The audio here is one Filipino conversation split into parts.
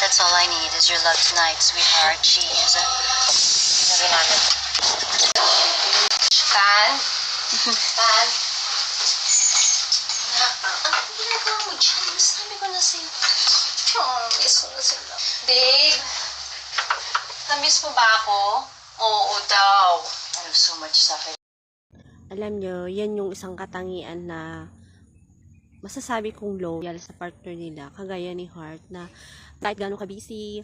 That's all I need is your love tonight, sweetheart. Cheese. Hindi na ginamit. Tan? Tan? Ang ginagawa mo dyan? Sabi ko na sa'yo. Oh, miss ko na sila. Babe? Na-miss mo ba ako? Oo daw. I have so much suffering. Alam nyo, yan yung isang katangian na masasabi kong loyal sa partner nila. Kagaya ni Heart na kahit gano'ng ka-busy,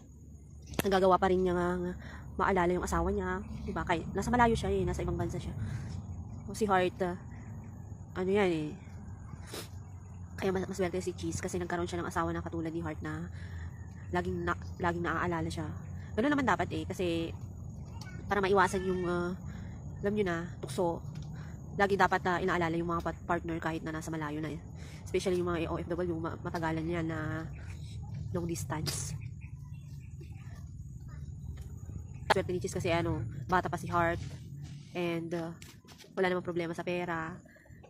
nagagawa pa rin niya nga maalala yung asawa niya. Diba? Kahit nasa malayo siya nasa ibang bansa siya. O si Heart, ano yan kaya maswerte si Cheese kasi nagkaroon siya ng asawa na katulad ni Heart na laging naaalala siya. Gano'n naman dapat kasi para maiwasan yung alam nyo na, tukso. Lagi dapat inaalala yung mga partner kahit na nasa malayo na especially yung mga OFW, matagalan yan na long distance. Swerte ni Cheese kasi bata pa si Heart and wala namang problema sa pera.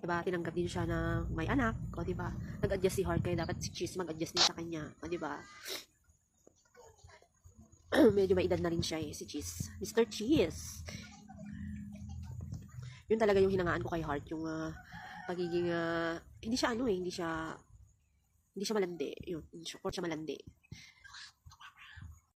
Diba? Tinanggap din siya na may anak. O diba? Nag-adjust si Heart kaya dapat si Cheese mag-adjust din sa kanya. O diba? Medyo may edad na rin siya si Cheese. Mr. Cheese. Yun talaga yung hinangaan ko kay Heart. Yung pagiging, hindi siya hindi siya malandi. Yun, short siya malandi.